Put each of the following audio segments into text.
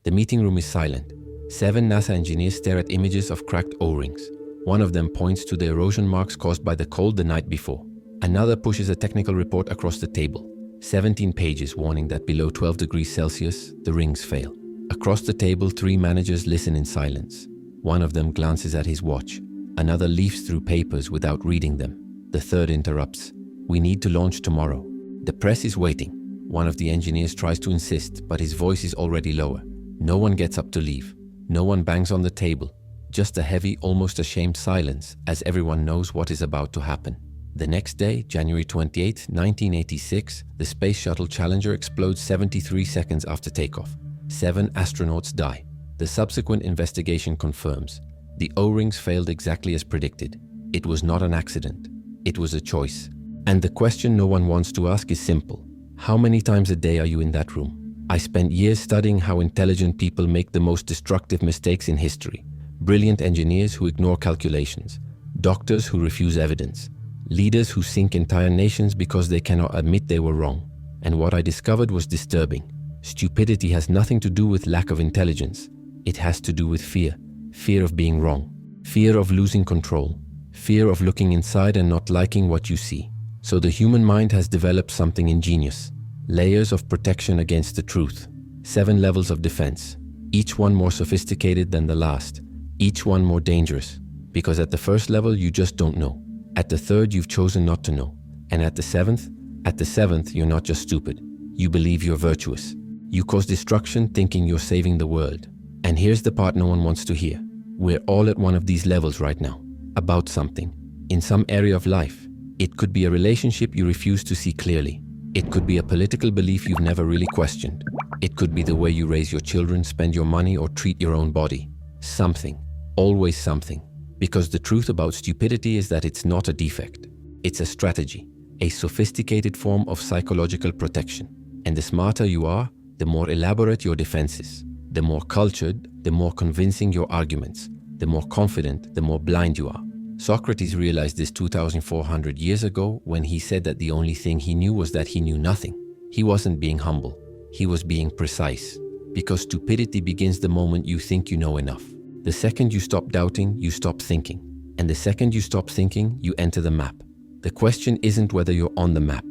The meeting room is silent. 7 NASA engineers stare at images of cracked O-rings. One of them points to the erosion marks caused by the cold the night before. Another pushes a technical report across the table. 17 pages warning that below 12 degrees Celsius, the rings fail. Across the table, 3 managers listen in silence. One of them glances at his watch. Another leafs through papers without reading them. The third interrupts. "We need to launch tomorrow." The press is waiting. One of the engineers tries to insist, but his voice is already lower. No one gets up to leave. No one bangs on the table. Just a heavy, almost ashamed silence, as everyone knows what is about to happen. The next day, January 28, 1986, the Space Shuttle Challenger explodes 73 seconds after takeoff. 7 astronauts die. The subsequent investigation confirms the O-rings failed exactly as predicted. It was not an accident. It was a choice. And the question no one wants to ask is simple. How many times a day are you in that room? I spent years studying how intelligent people make the most destructive mistakes in history. Brilliant engineers who ignore calculations. Doctors who refuse evidence. Leaders who sink entire nations because they cannot admit they were wrong. And what I discovered was disturbing. Stupidity has nothing to do with lack of intelligence. It has to do with fear. Fear of being wrong. Fear of losing control. Fear of looking inside and not liking what you see. So the human mind has developed something ingenious. Layers of protection against the truth. 7 levels of defense. Each one more sophisticated than the last. Each one more dangerous. Because at the first level, you just don't know. At the third, you've chosen not to know. And at the seventh, you're not just stupid. You believe you're virtuous. You cause destruction thinking you're saving the world. And here's the part no one wants to hear. We're all at one of these levels right now. About something. In some area of life. It could be a relationship you refuse to see clearly. It could be a political belief you've never really questioned. It could be the way you raise your children, spend your money, or treat your own body. Something. Always something. Because the truth about stupidity is that it's not a defect. It's a strategy. A sophisticated form of psychological protection. And the smarter you are, the more elaborate your defenses. The more cultured, the more convincing your arguments. The more confident, the more blind you are. Socrates realized this 2,400 years ago when he said that the only thing he knew was that he knew nothing. He wasn't being humble. He was being precise. Because stupidity begins the moment you think you know enough. The second you stop doubting, you stop thinking. And the second you stop thinking, you enter the map. The question isn't whether you're on the map.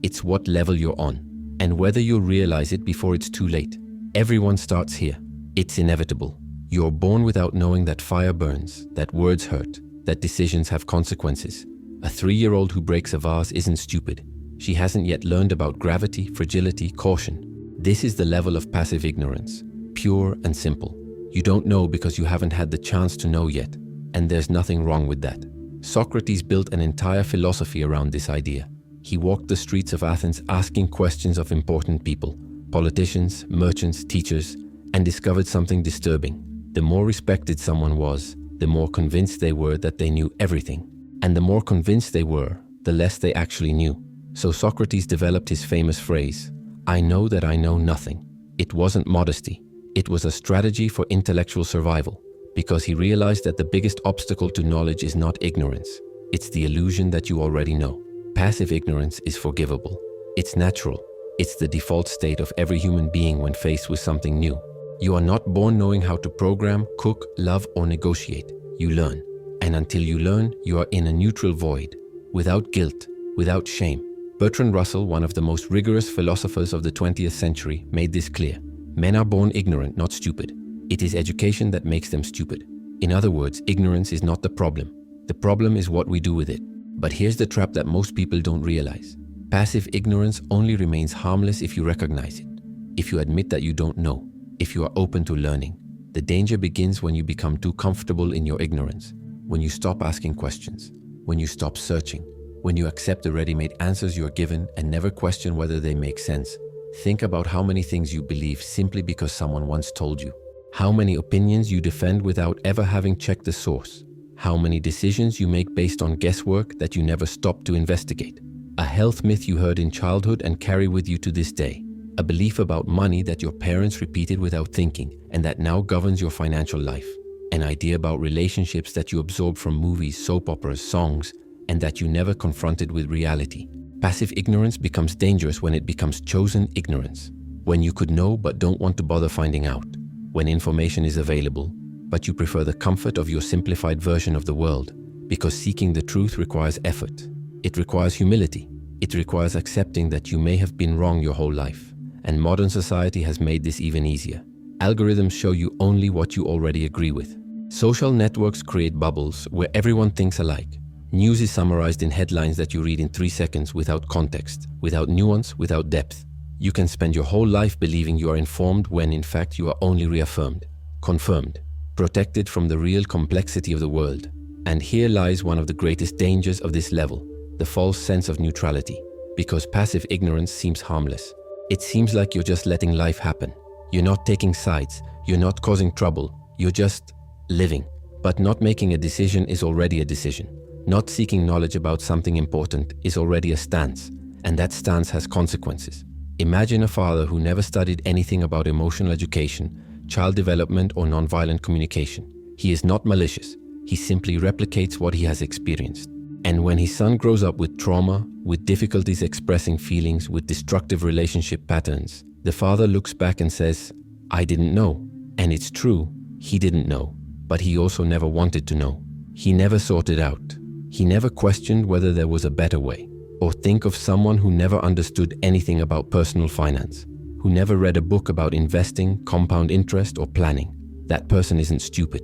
It's what level you're on. And whether you'll realize it before it's too late. Everyone starts here. It's inevitable. You're born without knowing that fire burns, that words hurt, that decisions have consequences. A 3-year-old who breaks a vase isn't stupid. She hasn't yet learned about gravity, fragility, caution. This is the level of passive ignorance. Pure and simple. You don't know because you haven't had the chance to know yet. And there's nothing wrong with that. Socrates built an entire philosophy around this idea. He walked the streets of Athens asking questions of important people, politicians, merchants, teachers, and discovered something disturbing. The more respected someone was, the more convinced they were that they knew everything. And the more convinced they were, the less they actually knew. So Socrates developed his famous phrase, "I know that I know nothing." It wasn't modesty. It was a strategy for intellectual survival, because he realized that the biggest obstacle to knowledge is not ignorance. It's the illusion that you already know. Passive ignorance is forgivable. It's natural. It's the default state of every human being when faced with something new. You are not born knowing how to program, cook, love, or negotiate. You learn. And until you learn, you are in a neutral void, without guilt, without shame. Bertrand Russell, one of the most rigorous philosophers of the 20th century, made this clear. Men are born ignorant, not stupid. It is education that makes them stupid. In other words, ignorance is not the problem. The problem is what we do with it. But here's the trap that most people don't realize. Passive ignorance only remains harmless if you recognize it. If you admit that you don't know. If you are open to learning. The danger begins when you become too comfortable in your ignorance. When you stop asking questions. When you stop searching. When you accept the ready-made answers you are given and never question whether they make sense. Think about how many things you believe simply because someone once told you. How many opinions you defend without ever having checked the source. How many decisions you make based on guesswork that you never stopped to investigate. A health myth you heard in childhood and carry with you to this day. A belief about money that your parents repeated without thinking and that now governs your financial life. An idea about relationships that you absorb from movies, soap operas, songs, and that you never confronted with reality. Passive ignorance becomes dangerous when it becomes chosen ignorance. When you could know but don't want to bother finding out. when information is available, but you prefer the comfort of your simplified version of the world, because seeking the truth requires effort. It requires humility. It requires accepting that you may have been wrong your whole life, and modern society has made this even easier. Algorithms show you only what you already agree with. Social networks create bubbles where everyone thinks alike. News is summarized in headlines that you read in 3 seconds without context, without nuance, without depth. You can spend your whole life believing you are informed when in fact you are only reaffirmed, confirmed, protected from the real complexity of the world. And here lies one of the greatest dangers of this level, the false sense of neutrality. Because passive ignorance seems harmless. It seems like you're just letting life happen. You're not taking sides, you're not causing trouble, you're just living. But not making a decision is already a decision. Not seeking knowledge about something important is already a stance, and that stance has consequences. Imagine a father who never studied anything about emotional education, child development, or nonviolent communication. He is not malicious. He simply replicates what he has experienced. And when his son grows up with trauma, with difficulties expressing feelings, with destructive relationship patterns, the father looks back and says, "I didn't know." And it's true, he didn't know, but he also never wanted to know. He never sought it out. He never questioned whether there was a better way. Or think of someone who never understood anything about personal finance, who never read a book about investing, compound interest, or planning. That person isn't stupid.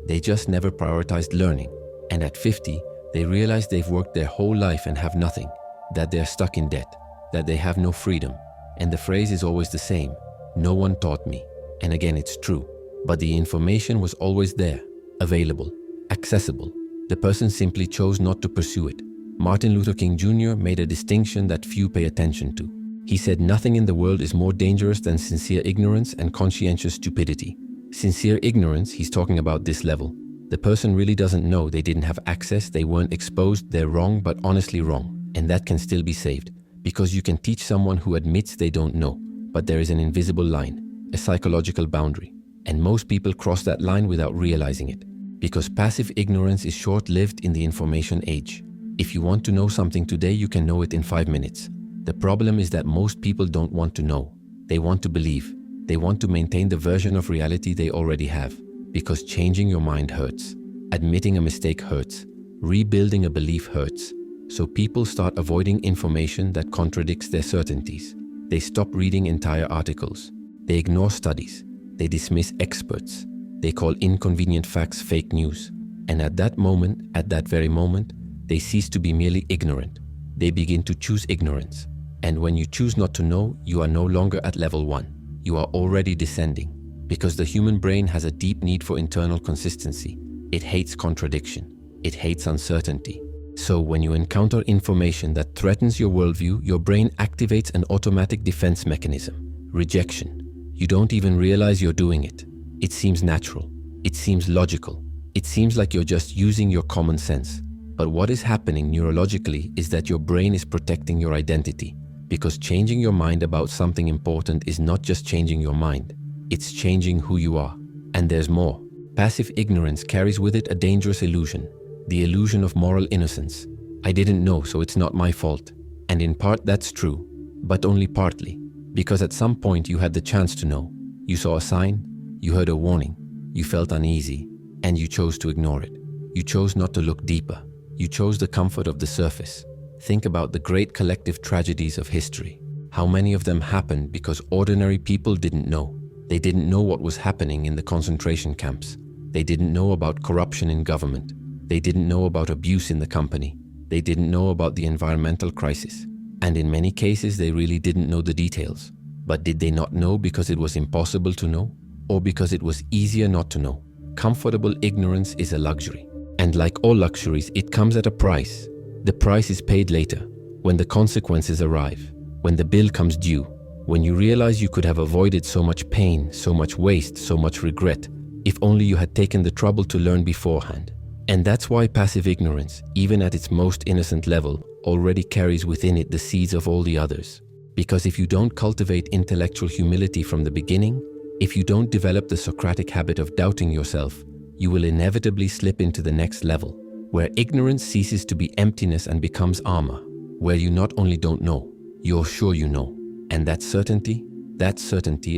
They just never prioritized learning. And at 50, they realize they've worked their whole life and have nothing, that they're stuck in debt, that they have no freedom. And the phrase is always the same: "No one taught me." And again, it's true. But the information was always there, available, accessible. The person simply chose not to pursue it. Martin Luther King Jr. made a distinction that few pay attention to. He said nothing in the world is more dangerous than sincere ignorance and conscientious stupidity. Sincere ignorance, he's talking about this level. The person really doesn't know, they didn't have access, they weren't exposed, they're wrong but honestly wrong. And that can still be saved. Because you can teach someone who admits they don't know, but there is an invisible line, a psychological boundary. And most people cross that line without realizing it. Because passive ignorance is short-lived in the information age. If you want to know something today, you can know it in 5 minutes. The problem is that most people don't want to know. They want to believe. They want to maintain the version of reality they already have. Because changing your mind hurts. Admitting a mistake hurts. Rebuilding a belief hurts. So people start avoiding information that contradicts their certainties. They stop reading entire articles. They ignore studies. They dismiss experts. They call inconvenient facts fake news. And at that moment, at that very moment, they cease to be merely ignorant. They begin to choose ignorance. And when you choose not to know, you are no longer at level 1. You are already descending. Because the human brain has a deep need for internal consistency. It hates contradiction. It hates uncertainty. So when you encounter information that threatens your worldview, your brain activates an automatic defense mechanism: rejection. You don't even realize you're doing it. It seems natural. It seems logical. It seems like you're just using your common sense. But what is happening neurologically is that your brain is protecting your identity. Because changing your mind about something important is not just changing your mind. It's changing who you are. And there's more. Passive ignorance carries with it a dangerous illusion. The illusion of moral innocence. I didn't know, so it's not my fault. And in part that's true, but only partly. Because at some point you had the chance to know. You saw a sign, you heard a warning, you felt uneasy, and you chose to ignore it. You chose not to look deeper. You chose the comfort of the surface. Think about the great collective tragedies of history. How many of them happened because ordinary people didn't know. They didn't know what was happening in the concentration camps. They didn't know about corruption in government. They didn't know about abuse in the company. They didn't know about the environmental crisis. And in many cases, they really didn't know the details. But did they not know because it was impossible to know? Or because it was easier not to know? Comfortable ignorance is a luxury. And like all luxuries, it comes at a price. The price is paid later, when the consequences arrive, when the bill comes due, when you realize you could have avoided so much pain, so much waste, so much regret, if only you had taken the trouble to learn beforehand. And that's why passive ignorance, even at its most innocent level, already carries within it the seeds of all the others. Because if you don't cultivate intellectual humility from the beginning, if you don't develop the Socratic habit of doubting yourself, you will inevitably slip into the next level, where ignorance ceases to be emptiness and becomes armor, where you not only don't know, you're sure you know. And that certainty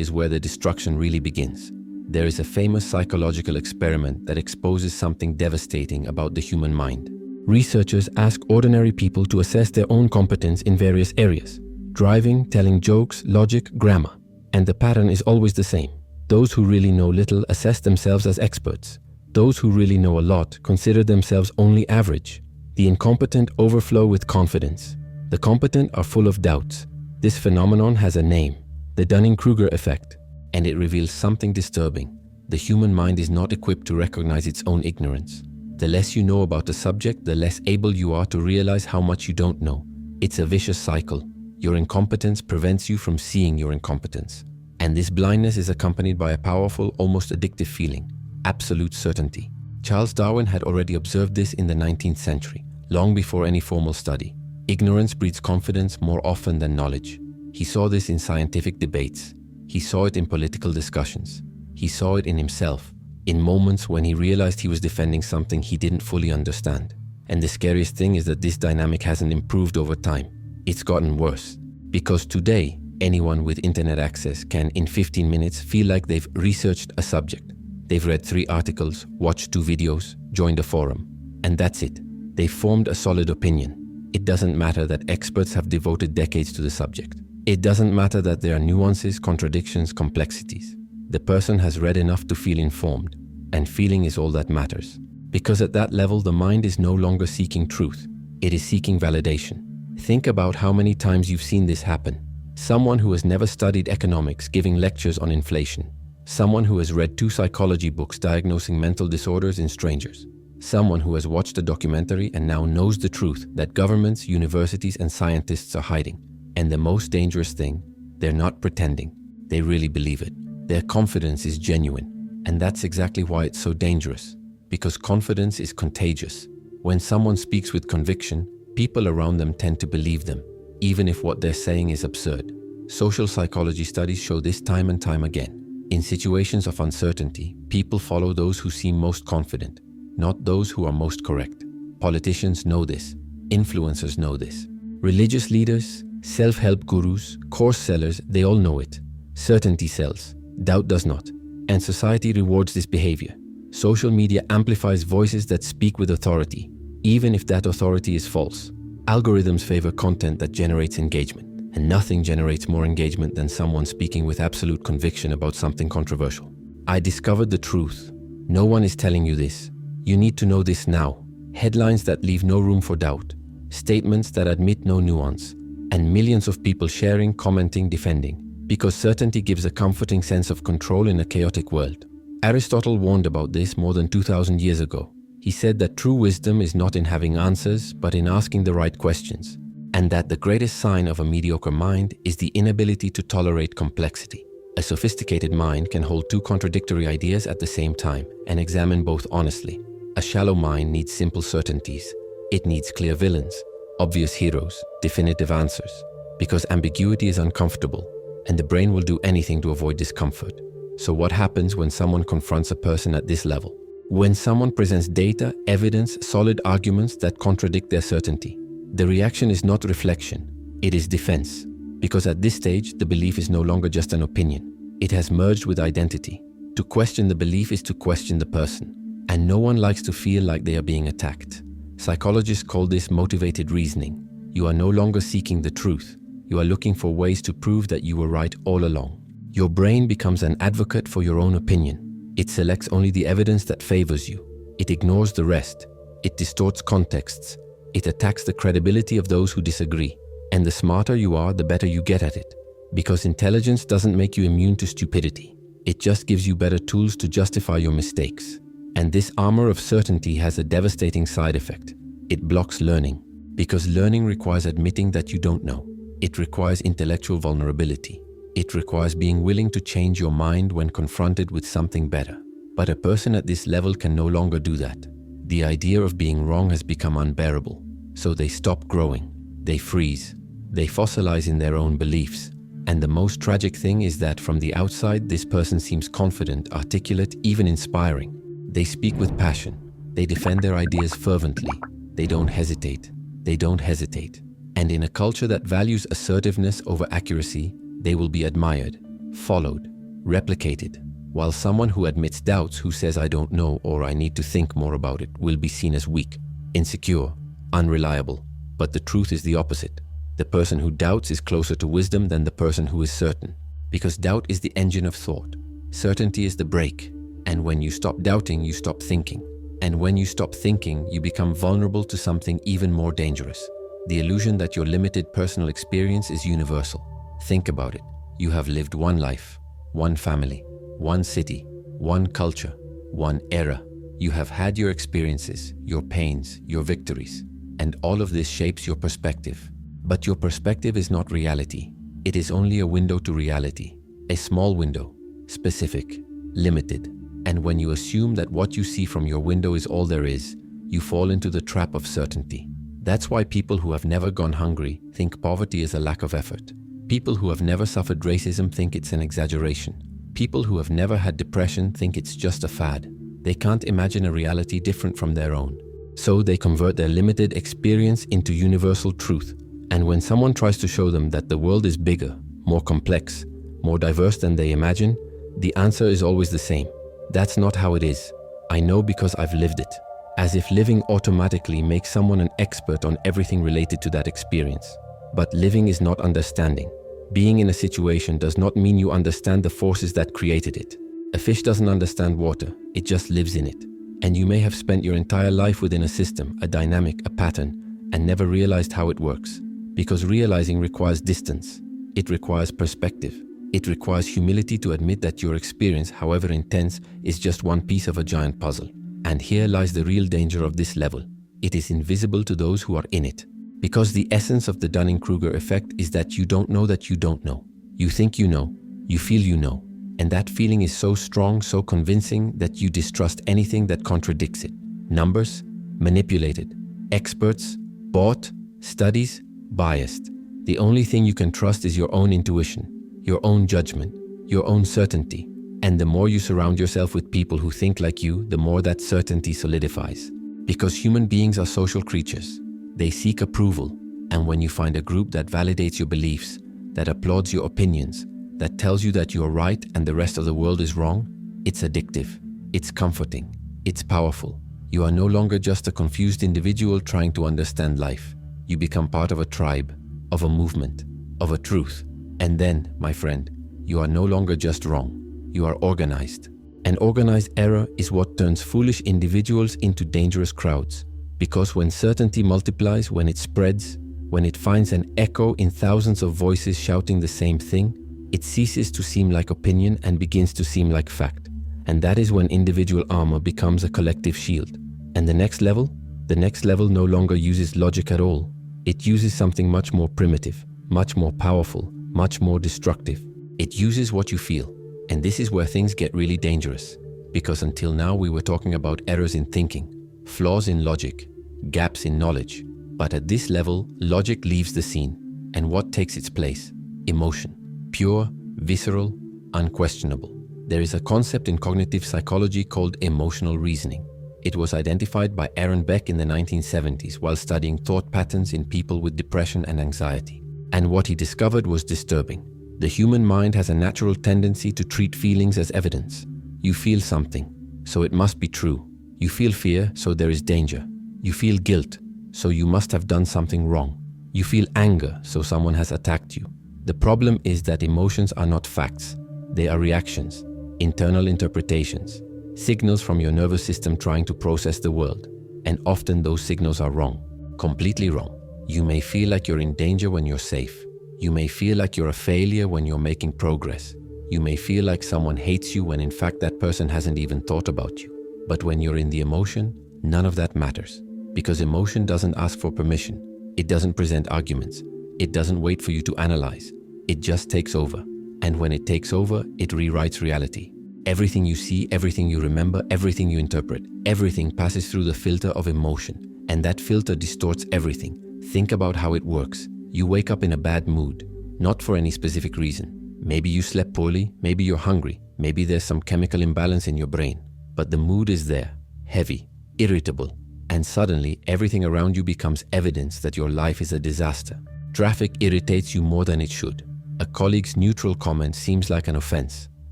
is where the destruction really begins. There is a famous psychological experiment that exposes something devastating about the human mind. Researchers ask ordinary people to assess their own competence in various areas: driving, telling jokes, logic, grammar. And the pattern is always the same. Those who really know little assess themselves as experts. Those who really know a lot consider themselves only average. The incompetent overflow with confidence. The competent are full of doubts. This phenomenon has a name: the Dunning-Kruger effect. And it reveals something disturbing. The human mind is not equipped to recognize its own ignorance. The less you know about the subject, the less able you are to realize how much you don't know. It's a vicious cycle. Your incompetence prevents you from seeing your incompetence. And this blindness is accompanied by a powerful, almost addictive feeling: absolute certainty. Charles Darwin had already observed this in the 19th century, long before any formal study. Ignorance breeds confidence more often than knowledge. He saw this in scientific debates. He saw it in political discussions. He saw it in himself, in moments when he realized he was defending something he didn't fully understand. And the scariest thing is that this dynamic hasn't improved over time. It's gotten worse. Because today, anyone with internet access can, in 15 minutes, feel like they've researched a subject. They've read 3 articles, watched 2 videos, joined a forum. And that's it. They've formed a solid opinion. It doesn't matter that experts have devoted decades to the subject. It doesn't matter that there are nuances, contradictions, complexities. The person has read enough to feel informed, and feeling is all that matters. Because at that level, the mind is no longer seeking truth. It is seeking validation. Think about how many times you've seen this happen. Someone who has never studied economics giving lectures on inflation. Someone who has read 2 psychology books diagnosing mental disorders in strangers. Someone who has watched a documentary and now knows the truth that governments, universities, and scientists are hiding. And the most dangerous thing, they're not pretending. They really believe it. Their confidence is genuine. And that's exactly why it's so dangerous. Because confidence is contagious. When someone speaks with conviction, people around them tend to believe them, even if what they're saying is absurd. Social psychology studies show this time and time again. In situations of uncertainty, people follow those who seem most confident, not those who are most correct. Politicians know this. Influencers know this. Religious leaders, self-help gurus, course sellers, they all know it. Certainty sells, doubt does not. And society rewards this behavior. Social media amplifies voices that speak with authority, even if that authority is false. Algorithms favor content that generates engagement, and nothing generates more engagement than someone speaking with absolute conviction about something controversial. I discovered the truth. No one is telling you this. You need to know this now. Headlines that leave no room for doubt, statements that admit no nuance, and millions of people sharing, commenting, defending. Because certainty gives a comforting sense of control in a chaotic world. Aristotle warned about this more than 2,000 years ago. He said that true wisdom is not in having answers, but in asking the right questions. And that the greatest sign of a mediocre mind is the inability to tolerate complexity. A sophisticated mind can hold 2 contradictory ideas at the same time and examine both honestly. A shallow mind needs simple certainties. It needs clear villains, obvious heroes, definitive answers. Because ambiguity is uncomfortable, and the brain will do anything to avoid discomfort. So what happens when someone confronts a person at this level? When someone presents data, evidence, solid arguments that contradict their certainty, the reaction is not reflection, it is defense. Because at this stage, the belief is no longer just an opinion. It has merged with identity. To question the belief is to question the person. And no one likes to feel like they are being attacked. Psychologists call this motivated reasoning. You are no longer seeking the truth. You are looking for ways to prove that you were right all along. Your brain becomes an advocate for your own opinion. It selects only the evidence that favors you. It ignores the rest. It distorts contexts. It attacks the credibility of those who disagree. And the smarter you are, the better you get at it. Because intelligence doesn't make you immune to stupidity. It just gives you better tools to justify your mistakes. And this armor of certainty has a devastating side effect. It blocks learning. Because learning requires admitting that you don't know. It requires intellectual vulnerability. It requires being willing to change your mind when confronted with something better. But a person at this level can no longer do that. The idea of being wrong has become unbearable. So they stop growing. They freeze. They fossilize in their own beliefs. And the most tragic thing is that from the outside, this person seems confident, articulate, even inspiring. They speak with passion. They defend their ideas fervently. They don't hesitate. They don't hesitate. And in a culture that values assertiveness over accuracy, they will be admired, followed, replicated. while someone who admits doubts, who says I don't know or I need to think more about it, will be seen as weak, insecure, unreliable. But the truth is the opposite. The person who doubts is closer to wisdom than the person who is certain, because doubt is the engine of thought. Certainty is the brake, and when you stop doubting, you stop thinking. And when you stop thinking, you become vulnerable to something even more dangerous. The illusion that your limited personal experience is universal. Think about it. You have lived one life, one family, one city, one culture, one era. You have had your experiences, your pains, your victories, and all of this shapes your perspective. But your perspective is not reality. It is only a window to reality, a small window, specific, limited. And when you assume that what you see from your window is all there is, you fall into the trap of certainty. That's why people who have never gone hungry think poverty is a lack of effort. People who have never suffered racism think it's an exaggeration. People who have never had depression think it's just a fad. They can't imagine a reality different from their own. So they convert their limited experience into universal truth. And when someone tries to show them that the world is bigger, more complex, more diverse than they imagine, the answer is always the same. That's not how it is. I know because I've lived it. As if living automatically makes someone an expert on everything related to that experience. But living is not understanding. Being in a situation does not mean you understand the forces that created it. A fish doesn't understand water, it just lives in it. And you may have spent your entire life within a system, a dynamic, a pattern, and never realized how it works. Because realizing requires distance. It requires perspective. It requires humility to admit that your experience, however intense, is just one piece of a giant puzzle. And here lies the real danger of this level. It is invisible to those who are in it. Because the essence of the Dunning-Kruger effect is that you don't know that you don't know. You think you know, you feel you know. And that feeling is so strong, so convincing that you distrust anything that contradicts it. Numbers, manipulated. Experts, bought. Studies, biased. The only thing you can trust is your own intuition, your own judgment, your own certainty. And the more you surround yourself with people who think like you, the more that certainty solidifies. Because human beings are social creatures. They seek approval. And when you find a group that validates your beliefs, that applauds your opinions, that tells you that you're right and the rest of the world is wrong, it's addictive. It's comforting. It's powerful. You are no longer just a confused individual trying to understand life. You become part of a tribe, of a movement, of a truth. And then, my friend, you are no longer just wrong. You are organized. And organized error is what turns foolish individuals into dangerous crowds. Because when certainty multiplies, when it spreads, when it finds an echo in thousands of voices shouting the same thing, it ceases to seem like opinion and begins to seem like fact. And that is when individual armor becomes a collective shield. And the next level no longer uses logic at all. It uses something much more primitive, much more powerful, much more destructive. It uses what you feel. And this is where things get really dangerous. Because until now we were talking about errors in thinking, flaws in logic, gaps in knowledge. But at this level, logic leaves the scene. And what takes its place? Emotion. Pure, visceral, unquestionable. There is a concept in cognitive psychology called emotional reasoning. It was identified by Aaron Beck in the 1970s while studying thought patterns in people with depression and anxiety. And what he discovered was disturbing. The human mind has a natural tendency to treat feelings as evidence. You feel something, so it must be true. You feel fear, so there is danger. You feel guilt, so you must have done something wrong. You feel anger, so someone has attacked you. The problem is that emotions are not facts. They are reactions, internal interpretations, signals from your nervous system trying to process the world. And often those signals are wrong, completely wrong. You may feel like you're in danger when you're safe. You may feel like you're a failure when you're making progress. You may feel like someone hates you when in fact that person hasn't even thought about you. But when you're in the emotion, none of that matters. Because emotion doesn't ask for permission. It doesn't present arguments. It doesn't wait for you to analyze. It just takes over. And when it takes over, it rewrites reality. Everything you see, everything you remember, everything you interpret, everything passes through the filter of emotion. And that filter distorts everything. Think about how it works. You wake up in a bad mood, not for any specific reason. Maybe you slept poorly, maybe you're hungry, maybe there's some chemical imbalance in your brain. But the mood is there, heavy, irritable. And suddenly, everything around you becomes evidence that your life is a disaster. Traffic irritates you more than it should. A colleague's neutral comment seems like an offense.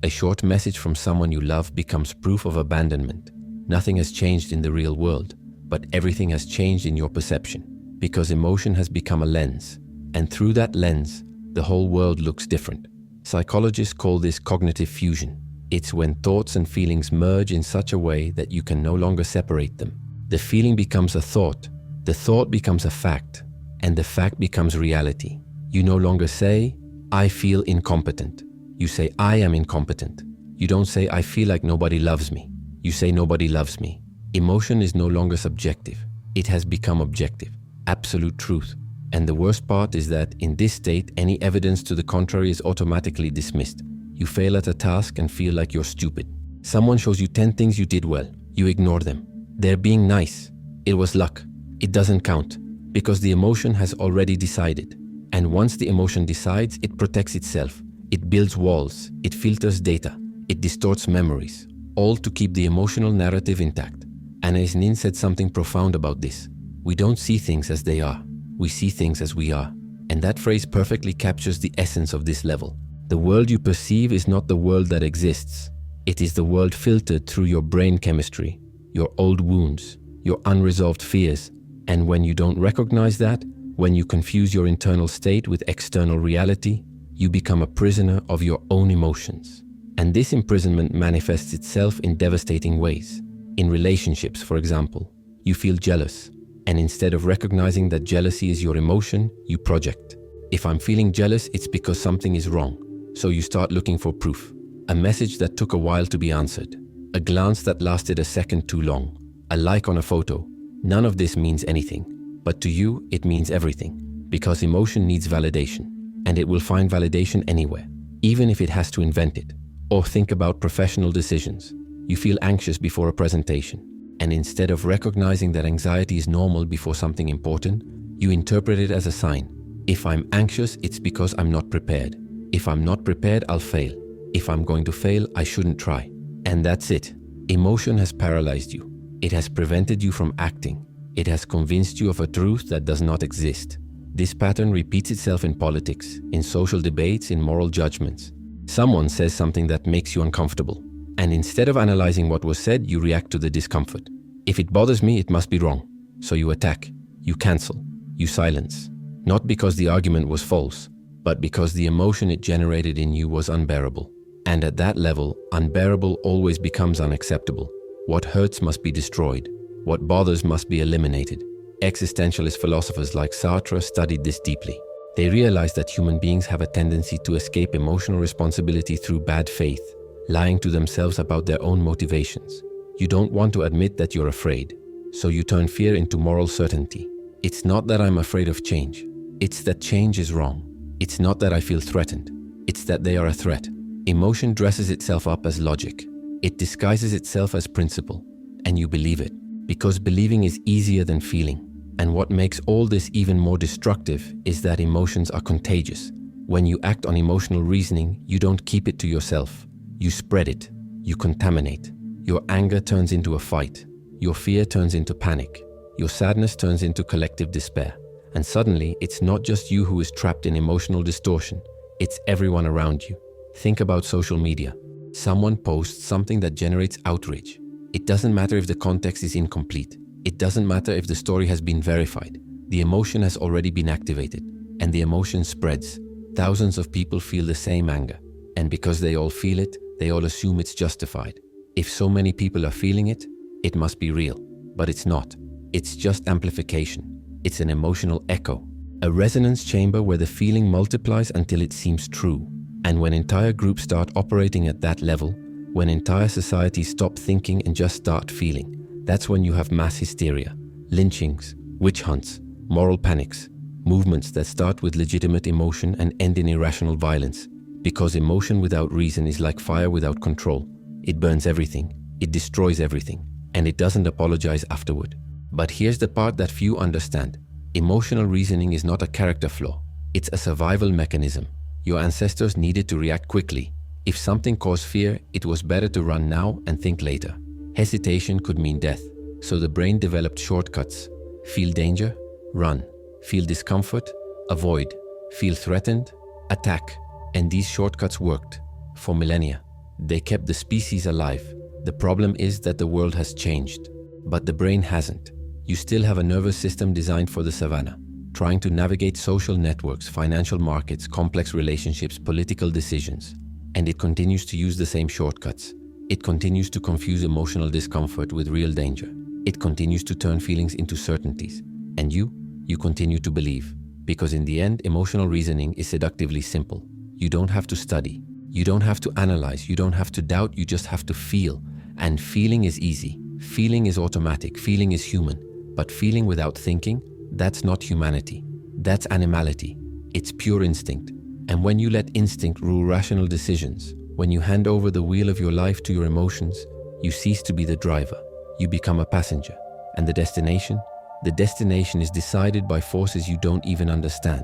A short message from someone you love becomes proof of abandonment. Nothing has changed in the real world, but everything has changed in your perception, because emotion has become a lens, and through that lens, the whole world looks different. Psychologists call this cognitive fusion. It's when thoughts and feelings merge in such a way that you can no longer separate them. The feeling becomes a thought, the thought becomes a fact, and the fact becomes reality. You no longer say, "I feel incompetent." You say, "I am incompetent." You don't say, "I feel like nobody loves me." You say, "Nobody loves me." Emotion is no longer subjective. It has become objective, absolute truth. And the worst part is that in this state, any evidence to the contrary is automatically dismissed. You fail at a task and feel like you're stupid. Someone shows you 10 things you did well. You ignore them. They're being nice. It was luck. It doesn't count because the emotion has already decided. And once the emotion decides, it protects itself. It builds walls. It filters data. It distorts memories, all to keep the emotional narrative intact. Anais Nin said something profound about this. We don't see things as they are. We see things as we are. And that phrase perfectly captures the essence of this level. The world you perceive is not the world that exists. It is the world filtered through your brain chemistry, your old wounds, your unresolved fears. And when you don't recognize that, when you confuse your internal state with external reality, you become a prisoner of your own emotions. And this imprisonment manifests itself in devastating ways. In relationships, for example, you feel jealous. And instead of recognizing that jealousy is your emotion, you project. If I'm feeling jealous, it's because something is wrong. So you start looking for proof. A message that took a while to be answered. A glance that lasted a second too long. A like on a photo. None of this means anything. But to you, it means everything. Because emotion needs validation. And it will find validation anywhere, even if it has to invent it. Or think about professional decisions. You feel anxious before a presentation. And instead of recognizing that anxiety is normal before something important, you interpret it as a sign. If I'm anxious, it's because I'm not prepared. If I'm not prepared, I'll fail. If I'm going to fail, I shouldn't try. And that's it. Emotion has paralyzed you. It has prevented you from acting. It has convinced you of a truth that does not exist. This pattern repeats itself in politics, in social debates, in moral judgments. Someone says something that makes you uncomfortable. And instead of analyzing what was said, you react to the discomfort. If it bothers me, it must be wrong. So you attack, you cancel, you silence. Not because the argument was false, but because the emotion it generated in you was unbearable. And at that level, unbearable always becomes unacceptable. What hurts must be destroyed. What bothers must be eliminated. Existentialist philosophers like Sartre studied this deeply. They realized that human beings have a tendency to escape emotional responsibility through bad faith, lying to themselves about their own motivations. You don't want to admit that you're afraid, so you turn fear into moral certainty. It's not that I'm afraid of change. It's that change is wrong. It's not that I feel threatened. It's that they are a threat. Emotion dresses itself up as logic. It disguises itself as principle, and you believe it, because believing is easier than feeling. And what makes all this even more destructive is that emotions are contagious. When you act on emotional reasoning, you don't keep it to yourself. You spread it. You contaminate. Your anger turns into a fight. Your fear turns into panic. Your sadness turns into collective despair. And suddenly, it's not just you who is trapped in emotional distortion. It's everyone around you. Think about social media. Someone posts something that generates outrage. It doesn't matter if the context is incomplete. It doesn't matter if the story has been verified. The emotion has already been activated, and the emotion spreads. Thousands of people feel the same anger, and because they all feel it, they all assume it's justified. If so many people are feeling it, it must be real. But it's not. It's just amplification. It's an emotional echo, a resonance chamber where the feeling multiplies until it seems true. And when entire groups start operating at that level, when entire societies stop thinking and just start feeling, that's when you have mass hysteria, lynchings, witch hunts, moral panics, movements that start with legitimate emotion and end in irrational violence. Because emotion without reason is like fire without control. It burns everything, it destroys everything, and it doesn't apologize afterward. But here's the part that few understand. Emotional reasoning is not a character flaw. It's a survival mechanism. Your ancestors needed to react quickly. If something caused fear, it was better to run now and think later. Hesitation could mean death, so the brain developed shortcuts. Feel danger? Run. Feel discomfort? Avoid. Feel threatened? Attack. And these shortcuts worked for millennia. They kept the species alive. The problem is that the world has changed, but the brain hasn't. You still have a nervous system designed for the savannah, trying to navigate social networks, financial markets, complex relationships, political decisions. And it continues to use the same shortcuts. It continues to confuse emotional discomfort with real danger. It continues to turn feelings into certainties. And you continue to believe. Because in the end, emotional reasoning is seductively simple. You don't have to study. You don't have to analyze. You don't have to doubt. You just have to feel. And feeling is easy. Feeling is automatic. Feeling is human. But feeling without thinking, that's not humanity. That's animality. It's pure instinct. And when you let instinct rule rational decisions, when you hand over the wheel of your life to your emotions, you cease to be the driver. You become a passenger. And the destination? The destination is decided by forces you don't even understand,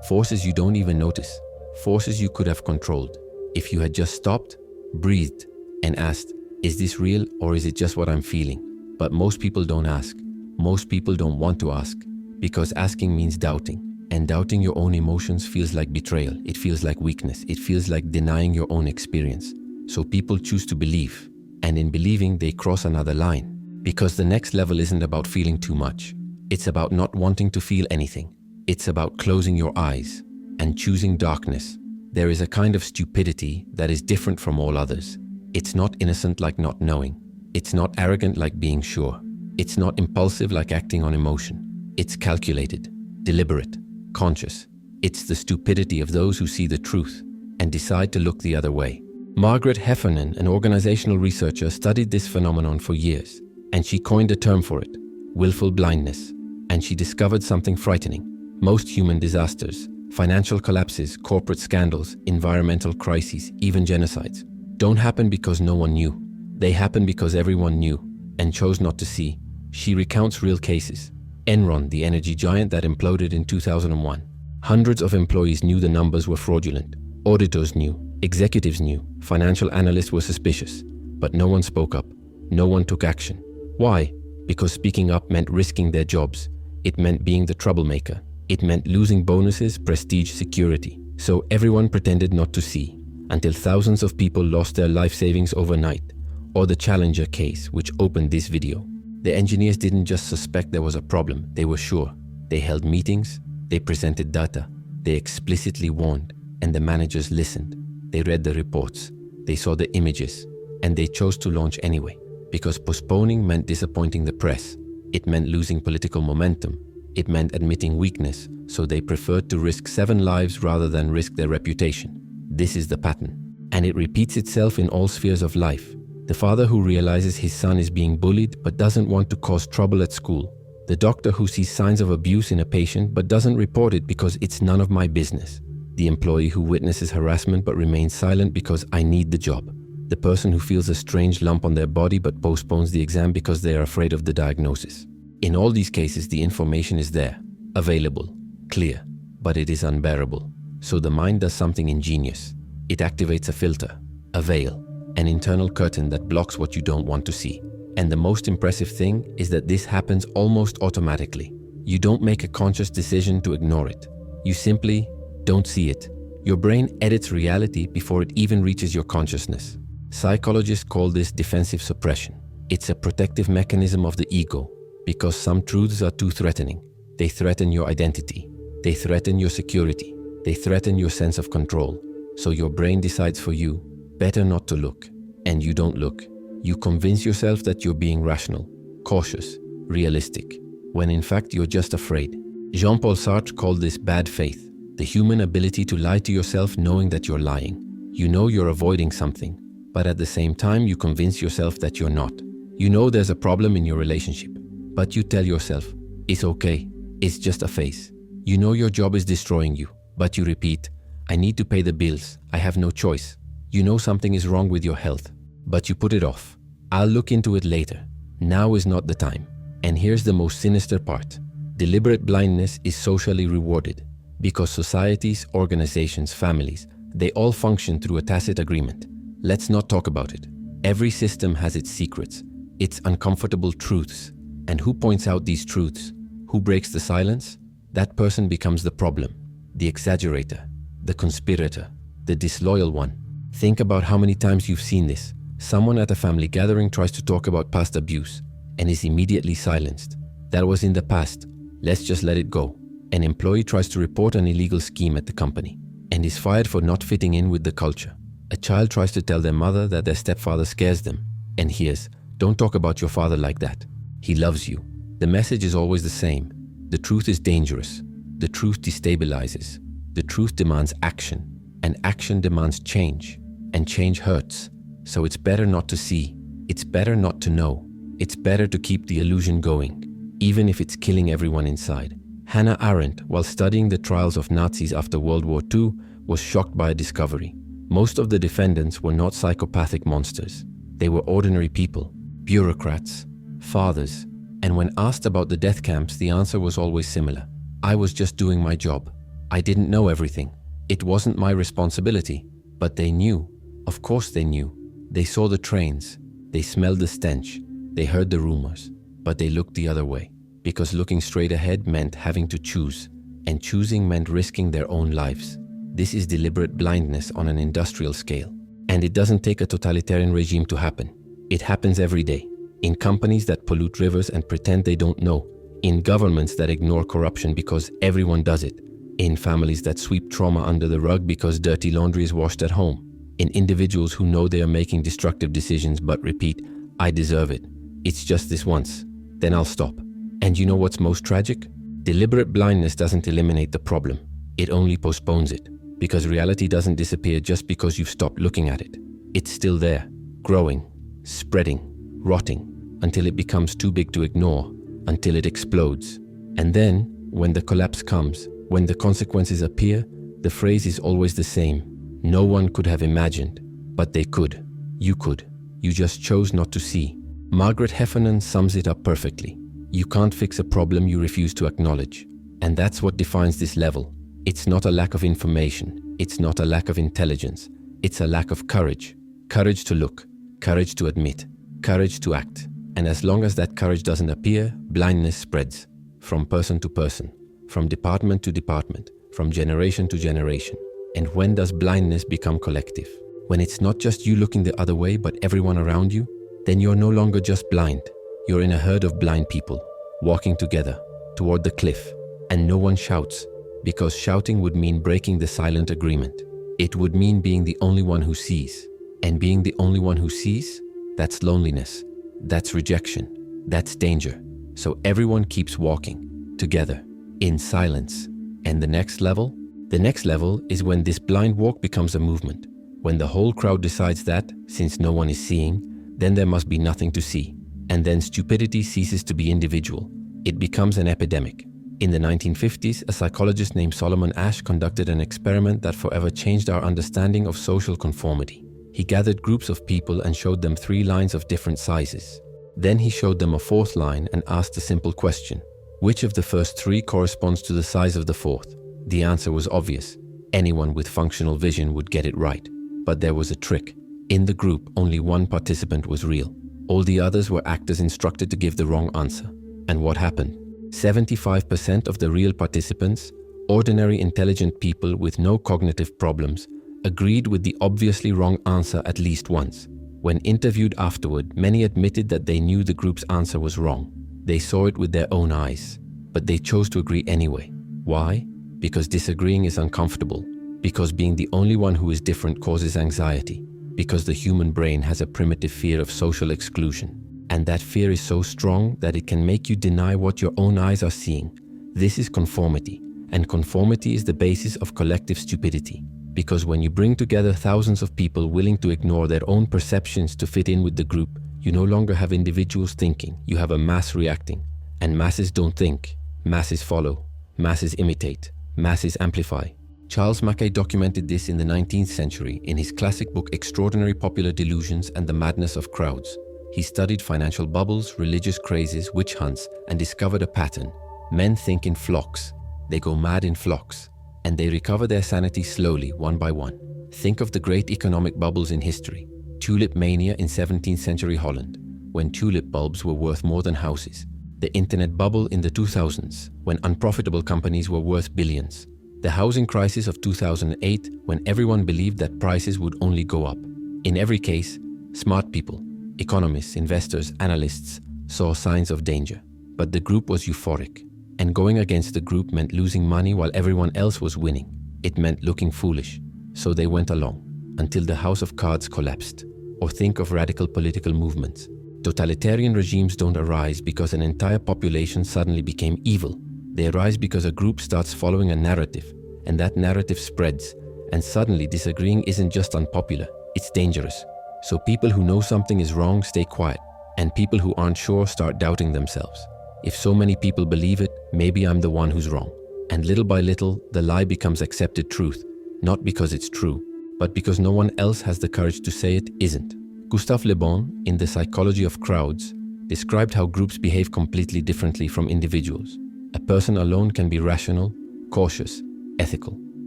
forces you don't even notice, forces you could have controlled. If you had just stopped, breathed, and asked, is this real or is it just what I'm feeling? But most people don't ask. Most people don't want to ask, because asking means doubting. And doubting your own emotions feels like betrayal. It feels like weakness. It feels like denying your own experience. So people choose to believe. And in believing, they cross another line. Because the next level isn't about feeling too much. It's about not wanting to feel anything. It's about closing your eyes and choosing darkness. There is a kind of stupidity that is different from all others. It's not innocent like not knowing. It's not arrogant like being sure. It's not impulsive like acting on emotion. It's calculated, deliberate, conscious. It's the stupidity of those who see the truth and decide to look the other way. Margaret Heffernan, an organizational researcher, studied this phenomenon for years, and she coined a term for it, willful blindness. And she discovered something frightening. Most human disasters, financial collapses, corporate scandals, environmental crises, even genocides, don't happen because no one knew. They happen because everyone knew and chose not to see. She recounts real cases. Enron, the energy giant that imploded in 2001. Hundreds of employees knew the numbers were fraudulent. Auditors knew. Executives knew. Financial analysts were suspicious. But no one spoke up. No one took action. Why? Because speaking up meant risking their jobs. It meant being the troublemaker. It meant losing bonuses, prestige, security. So everyone pretended not to see, until thousands of people lost their life savings overnight. Or the Challenger case, which opened this video. The engineers didn't just suspect there was a problem, they were sure. They held meetings, they presented data, they explicitly warned, and the managers listened. They read the reports, they saw the images, and they chose to launch anyway. Because postponing meant disappointing the press. It meant losing political momentum. It meant admitting weakness, so they preferred to risk 7 lives rather than risk their reputation. This is the pattern. And it repeats itself in all spheres of life. The father who realizes his son is being bullied but doesn't want to cause trouble at school. The doctor who sees signs of abuse in a patient but doesn't report it because it's none of my business. The employee who witnesses harassment but remains silent because I need the job. The person who feels a strange lump on their body but postpones the exam because they are afraid of the diagnosis. In all these cases, the information is there, available, clear, but it is unbearable. So the mind does something ingenious. It activates a filter, a veil, an internal curtain that blocks what you don't want to see. And the most impressive thing is that this happens almost automatically. You don't make a conscious decision to ignore it. You simply don't see it. Your brain edits reality before it even reaches your consciousness. Psychologists call this defensive suppression. It's a protective mechanism of the ego, because some truths are too threatening. They threaten your identity. They threaten your security. They threaten your sense of control. So your brain decides for you, better not to look. And you don't look. You convince yourself that you're being rational, cautious, realistic, when in fact you're just afraid. Jean-Paul Sartre called this bad faith, the human ability to lie to yourself knowing that you're lying. You know you're avoiding something, but at the same time you convince yourself that you're not. You know there's a problem in your relationship, but you tell yourself, it's okay, it's just a phase. You know your job is destroying you, but you repeat, I need to pay the bills, I have no choice. You know something is wrong with your health, but you put it off. I'll look into it later. Now is not the time. And here's the most sinister part. Deliberate blindness is socially rewarded because societies, organizations, families, they all function through a tacit agreement. Let's not talk about it. Every system has its secrets, its uncomfortable truths. And who points out these truths? Who breaks the silence? That person becomes the problem, the exaggerator, the conspirator, the disloyal one. Think about how many times you've seen this. Someone at a family gathering tries to talk about past abuse and is immediately silenced. That was in the past. Let's just let it go. An employee tries to report an illegal scheme at the company and is fired for not fitting in with the culture. A child tries to tell their mother that their stepfather scares them and hears, "Don't talk about your father like that. He loves you." The message is always the same. The truth is dangerous. The truth destabilizes. The truth demands action, and action demands change, and change hurts. So it's better not to see. It's better not to know. It's better to keep the illusion going, even if it's killing everyone inside. Hannah Arendt, while studying the trials of Nazis after World War II, was shocked by a discovery. Most of the defendants were not psychopathic monsters. They were ordinary people, bureaucrats, fathers, and when asked about the death camps, the answer was always similar. I was just doing my job. I didn't know everything. It wasn't my responsibility. But they knew. Of course they knew. They saw the trains. They smelled the stench. They heard the rumors. But they looked the other way. Because looking straight ahead meant having to choose. And choosing meant risking their own lives. This is deliberate blindness on an industrial scale. And it doesn't take a totalitarian regime to happen. It happens every day. In companies that pollute rivers and pretend they don't know. In governments that ignore corruption because everyone does it. In families that sweep trauma under the rug because dirty laundry is washed at home. In individuals who know they are making destructive decisions but repeat, "I deserve it. It's just this once. Then I'll stop." And you know what's most tragic? Deliberate blindness doesn't eliminate the problem. It only postpones it. Because reality doesn't disappear just because you've stopped looking at it. It's still there, growing, spreading, rotting, until it becomes too big to ignore, until it explodes. And then, when the collapse comes, when the consequences appear, the phrase is always the same. No one could have imagined, but they could. You could. You just chose not to see. Margaret Heffernan sums it up perfectly. You can't fix a problem you refuse to acknowledge. And that's what defines this level. It's not a lack of information. It's not a lack of intelligence. It's a lack of courage. Courage to look. Courage to admit. Courage to act. And as long as that courage doesn't appear, blindness spreads. From person to person. From department to department. From generation to generation. And when does blindness become collective? When it's not just you looking the other way, but everyone around you? Then you're no longer just blind. You're in a herd of blind people, walking together, toward the cliff. And no one shouts. Because shouting would mean breaking the silent agreement. It would mean being the only one who sees. And being the only one who sees, that's loneliness. That's rejection. That's danger. So everyone keeps walking, together, in silence. And the next level? The next level is when this blind walk becomes a movement. When the whole crowd decides that, since no one is seeing, then there must be nothing to see. And then stupidity ceases to be individual. It becomes an epidemic. In the 1950s, a psychologist named Solomon Asch conducted an experiment that forever changed our understanding of social conformity. He gathered groups of people and showed them 3 lines of different sizes. Then he showed them a 4th line and asked a simple question. Which of the first 3 corresponds to the size of the 4th? The answer was obvious. Anyone with functional vision would get it right. But there was a trick. In the group, only one participant was real. All the others were actors instructed to give the wrong answer. And what happened? 75% of the real participants, ordinary intelligent people with no cognitive problems, agreed with the obviously wrong answer at least once. When interviewed afterward, many admitted that they knew the group's answer was wrong. They saw it with their own eyes. But they chose to agree anyway. Why? Because disagreeing is uncomfortable. Because being the only one who is different causes anxiety. Because the human brain has a primitive fear of social exclusion. And that fear is so strong that it can make you deny what your own eyes are seeing. This is conformity. And conformity is the basis of collective stupidity. Because when you bring together thousands of people willing to ignore their own perceptions to fit in with the group, you no longer have individuals thinking, you have a mass reacting. And masses don't think, masses follow, masses imitate, masses amplify. Charles Mackay documented this in the 19th century in his classic book Extraordinary Popular Delusions and the Madness of Crowds. He studied financial bubbles, religious crazes, witch hunts, and discovered a pattern. Men think in flocks. They go mad in flocks. And they recover their sanity slowly, one by one. Think of the great economic bubbles in history. Tulip mania in 17th century Holland, when tulip bulbs were worth more than houses. The internet bubble in the 2000s, when unprofitable companies were worth billions. The housing crisis of 2008, when everyone believed that prices would only go up. In every case, smart people, economists, investors, analysts, saw signs of danger. But the group was euphoric. And going against the group meant losing money while everyone else was winning. It meant looking foolish. So they went along, until the house of cards collapsed. Or think of radical political movements. Totalitarian regimes don't arise because an entire population suddenly became evil. They arise because a group starts following a narrative, and that narrative spreads, and suddenly disagreeing isn't just unpopular, it's dangerous. So people who know something is wrong stay quiet, and people who aren't sure start doubting themselves. If so many people believe it, maybe I'm the one who's wrong. And little by little, the lie becomes accepted truth, not because it's true, but because no one else has the courage to say it isn't. Gustave Le Bon, in The Psychology of Crowds, described how groups behave completely differently from individuals. A person alone can be rational, cautious, ethical.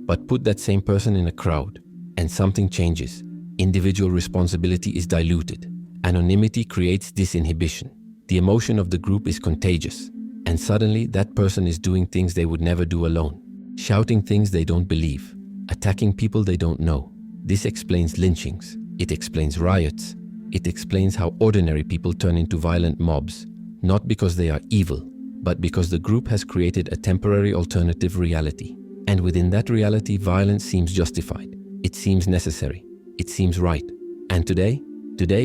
But put that same person in a crowd, and something changes. Individual responsibility is diluted. Anonymity creates disinhibition. The emotion of the group is contagious. And suddenly, that person is doing things they would never do alone. Shouting things they don't believe. Attacking people they don't know. This explains lynchings. It explains riots. It explains how ordinary people turn into violent mobs, not because they are evil, but because the group has created a temporary alternative reality. And within that reality, violence seems justified. It seems necessary. It seems right. And today,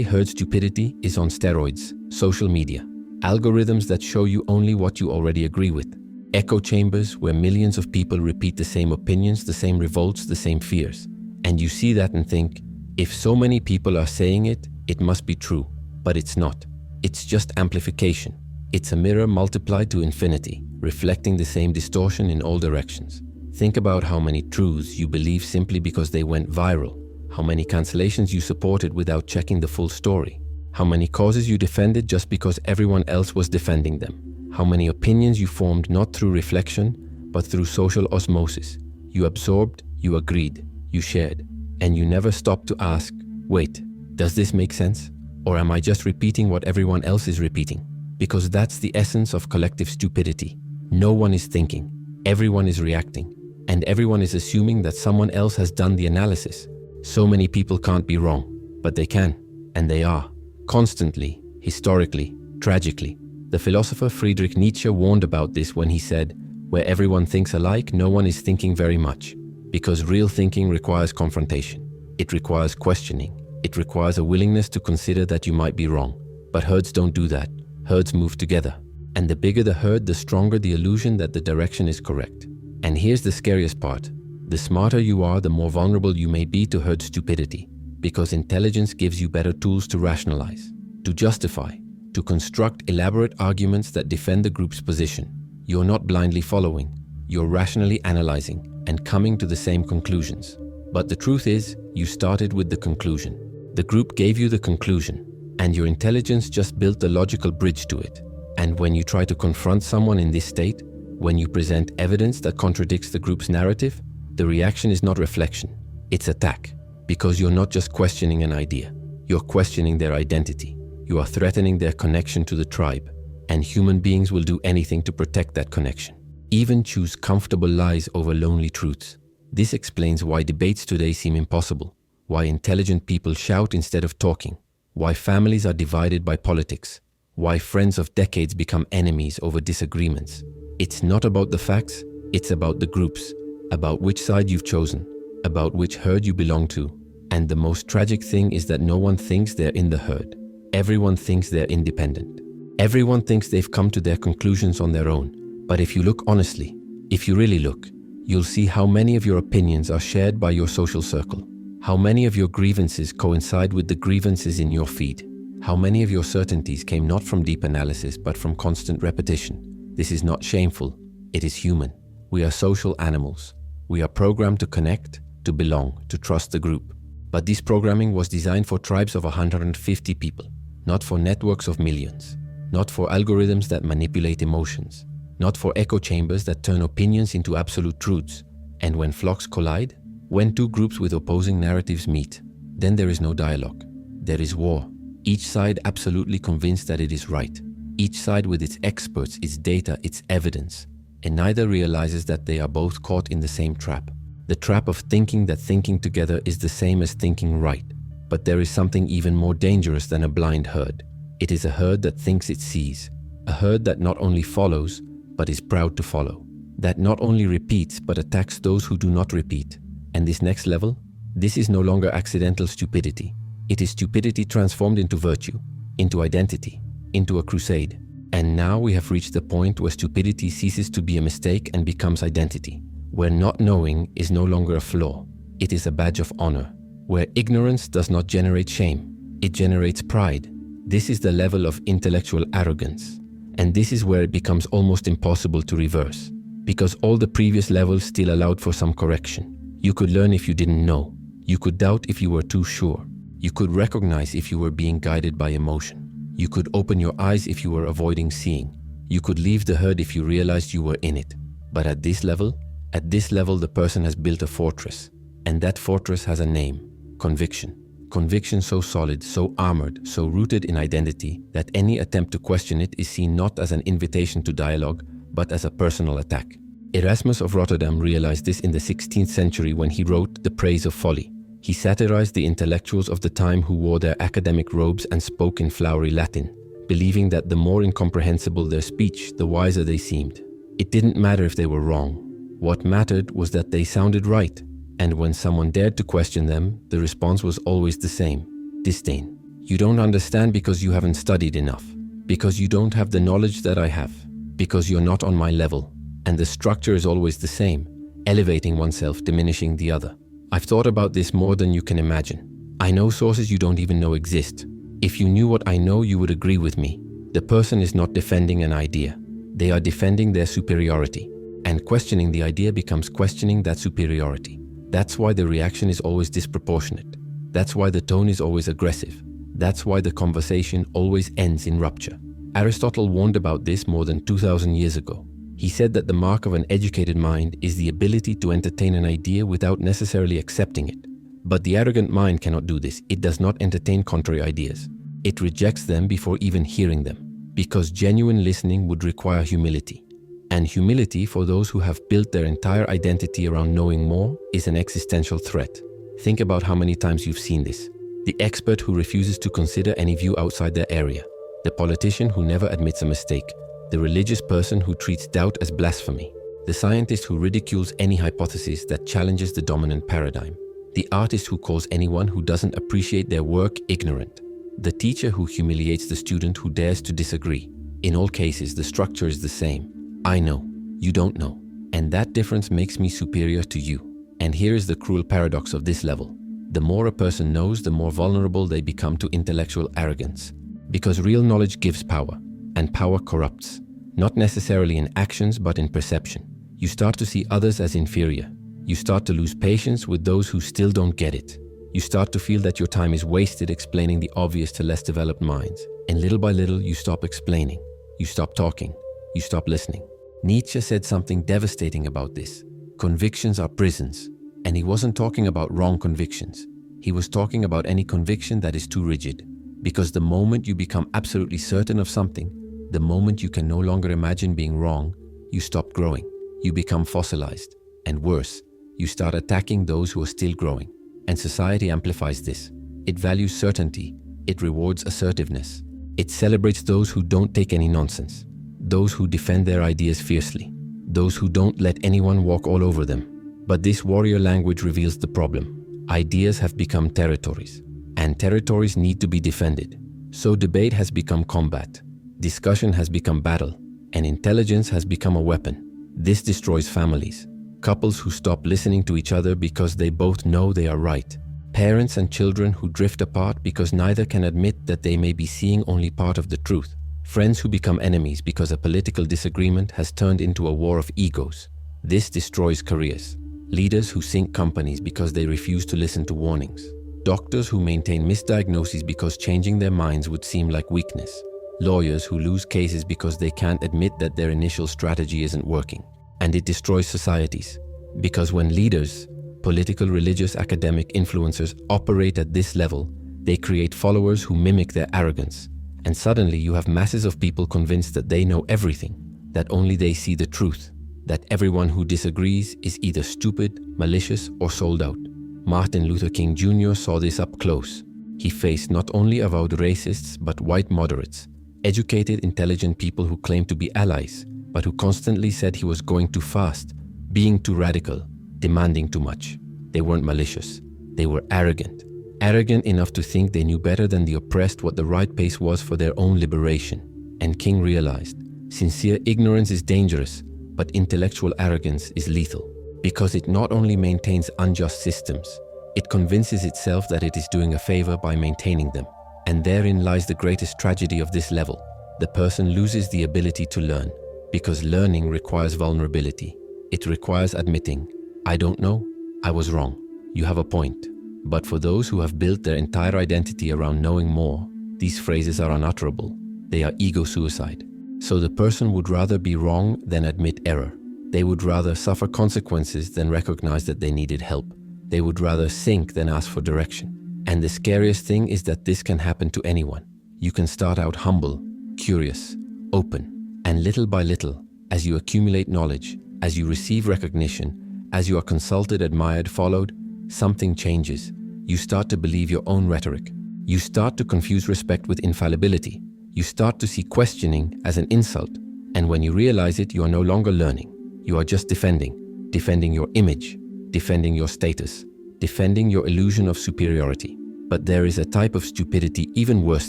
herd stupidity is on steroids, social media, algorithms that show you only what you already agree with, echo chambers where millions of people repeat the same opinions, the same revolts, the same fears. And you see that and think, if so many people are saying it, it must be true. But it's not. It's just amplification. It's a mirror multiplied to infinity, reflecting the same distortion in all directions. Think about how many truths you believe simply because they went viral, how many cancellations you supported without checking the full story, how many causes you defended just because everyone else was defending them, how many opinions you formed not through reflection, but through social osmosis. You absorbed, you agreed, you shared. And you never stop to ask, wait, does this make sense? Or am I just repeating what everyone else is repeating? Because that's the essence of collective stupidity. No one is thinking, everyone is reacting, and everyone is assuming that someone else has done the analysis. So many people can't be wrong, but they can, and they are. Constantly, historically, tragically. The philosopher Friedrich Nietzsche warned about this when he said, where everyone thinks alike, no one is thinking very much. Because real thinking requires confrontation. It requires questioning. It requires a willingness to consider that you might be wrong. But herds don't do that. Herds move together. And the bigger the herd, the stronger the illusion that the direction is correct. And here's the scariest part. The smarter you are, the more vulnerable you may be to herd stupidity. Because intelligence gives you better tools to rationalize, to justify, to construct elaborate arguments that defend the group's position. You're not blindly following. You're rationally analyzing and coming to the same conclusions. But the truth is, you started with the conclusion. The group gave you the conclusion, and your intelligence just built the logical bridge to it. And when you try to confront someone in this state, when you present evidence that contradicts the group's narrative, the reaction is not reflection, it's attack. Because you're not just questioning an idea, you're questioning their identity. You are threatening their connection to the tribe, and human beings will do anything to protect that connection. Even choose comfortable lies over lonely truths. This explains why debates today seem impossible, why intelligent people shout instead of talking, why families are divided by politics, why friends of decades become enemies over disagreements. It's not about the facts, it's about the groups, about which side you've chosen, about which herd you belong to. And the most tragic thing is that no one thinks they're in the herd. Everyone thinks they're independent. Everyone thinks they've come to their conclusions on their own. But if you look honestly, if you really look, you'll see how many of your opinions are shared by your social circle, how many of your grievances coincide with the grievances in your feed, how many of your certainties came not from deep analysis but from constant repetition. This is not shameful, it is human. We are social animals. We are programmed to connect, to belong, to trust the group. But this programming was designed for tribes of 150 people, not for networks of millions, not for algorithms that manipulate emotions. Not for echo chambers that turn opinions into absolute truths. And when flocks collide, when two groups with opposing narratives meet, then there is no dialogue. There is war. Each side absolutely convinced that it is right. Each side with its experts, its data, its evidence. and neither realizes that they are both caught in the same trap. The trap of thinking that thinking together is the same as thinking right. But there is something even more dangerous than a blind herd. It is a herd that thinks it sees, a herd that not only follows, but is proud to follow, that not only repeats, but attacks those who do not repeat. And this next level? This is no longer accidental stupidity. It is stupidity transformed into virtue, into identity, into a crusade. And now we have reached the point where stupidity ceases to be a mistake and becomes identity, where not knowing is no longer a flaw, it is a badge of honor, where ignorance does not generate shame, it generates pride. This is the level of intellectual arrogance. And this is where it becomes almost impossible to reverse, because all the previous levels still allowed for some correction. You could learn if you didn't know. You could doubt if you were too sure. You could recognize if you were being guided by emotion. You could open your eyes if you were avoiding seeing. You could leave the herd if you realized you were in it. But at this level, the person has built a fortress. And that fortress has a name: conviction. Conviction so solid, so armored, so rooted in identity that any attempt to question it is seen not as an invitation to dialogue, but as a personal attack. Erasmus of Rotterdam realized this in the 16th century when he wrote The Praise of Folly. He satirized the intellectuals of the time who wore their academic robes and spoke in flowery Latin, believing that the more incomprehensible their speech, the wiser they seemed. It didn't matter if they were wrong. What mattered was that they sounded right. And when someone dared to question them, the response was always the same: disdain. You don't understand because you haven't studied enough, because you don't have the knowledge that I have, because you're not on my level. And the structure is always the same: elevating oneself, diminishing the other. I've thought about this more than you can imagine. I know sources you don't even know exist. If you knew what I know, you would agree with me. The person is not defending an idea. They are defending their superiority. And questioning the idea becomes questioning that superiority. That's why the reaction is always disproportionate. That's why the tone is always aggressive. That's why the conversation always ends in rupture. Aristotle warned about this more than 2000 years ago. He said that the mark of an educated mind is the ability to entertain an idea without necessarily accepting it. But the arrogant mind cannot do this. It does not entertain contrary ideas. It rejects them before even hearing them, because genuine listening would require humility. And humility, for those who have built their entire identity around knowing more, is an existential threat. Think about how many times you've seen this. The expert who refuses to consider any view outside their area. The politician who never admits a mistake. The religious person who treats doubt as blasphemy. The scientist who ridicules any hypothesis that challenges the dominant paradigm. The artist who calls anyone who doesn't appreciate their work ignorant. The teacher who humiliates the student who dares to disagree. In all cases, the structure is the same. I know, you don't know, and that difference makes me superior to you. And here is the cruel paradox of this level. The more a person knows, the more vulnerable they become to intellectual arrogance. Because real knowledge gives power, and power corrupts. Not necessarily in actions, but in perception. You start to see others as inferior. You start to lose patience with those who still don't get it. You start to feel that your time is wasted explaining the obvious to less developed minds. And little by little, you stop explaining. You stop talking. You stop listening. Nietzsche said something devastating about this. Convictions are prisons. And he wasn't talking about wrong convictions. He was talking about any conviction that is too rigid. Because the moment you become absolutely certain of something, the moment you can no longer imagine being wrong, you stop growing. You become fossilized. And worse, you start attacking those who are still growing. And society amplifies this. It values certainty. It rewards assertiveness. It celebrates those who don't take any nonsense. Those who defend their ideas fiercely. Those who don't let anyone walk all over them. But this warrior language reveals the problem. Ideas have become territories. And territories need to be defended. So debate has become combat. Discussion has become battle. And intelligence has become a weapon. This destroys families. Couples who stop listening to each other because they both know they are right. Parents and children who drift apart because neither can admit that they may be seeing only part of the truth. Friends who become enemies because a political disagreement has turned into a war of egos. This destroys careers. Leaders who sink companies because they refuse to listen to warnings. Doctors who maintain misdiagnoses because changing their minds would seem like weakness. Lawyers who lose cases because they can't admit that their initial strategy isn't working. And it destroys societies. Because when leaders, political, religious, academic influencers operate at this level, they create followers who mimic their arrogance. And suddenly you have masses of people convinced that they know everything, that only they see the truth. that everyone who disagrees is either stupid, malicious, or sold out. Martin Luther King Jr. saw this up close. He faced not only avowed racists but white moderates, educated, intelligent people who claimed to be allies, but who constantly said he was going too fast, being too radical, demanding too much. They weren't malicious. They were arrogant. Arrogant enough to think they knew better than the oppressed what the right pace was for their own liberation. And King realized, sincere ignorance is dangerous, but intellectual arrogance is lethal, because it not only maintains unjust systems, it convinces itself that it is doing a favor by maintaining them. And therein lies the greatest tragedy of this level. The person loses the ability to learn, because learning requires vulnerability. It requires admitting, I don't know, I was wrong. You have a point. But for those who have built their entire identity around knowing more, these phrases are unutterable. They are ego suicide. So the person would rather be wrong than admit error. They would rather suffer consequences than recognize that they needed help. They would rather sink than ask for direction. And the scariest thing is that this can happen to anyone. You can start out humble, curious, open, and little by little, as you accumulate knowledge, as you receive recognition, as you are consulted, admired, followed, something changes. You start to believe your own rhetoric. You start to confuse respect with infallibility. You start to see questioning as an insult. And when you realize it, you are no longer learning. You are just defending your image, defending your status, defending your illusion of superiority. But there is a type of stupidity even worse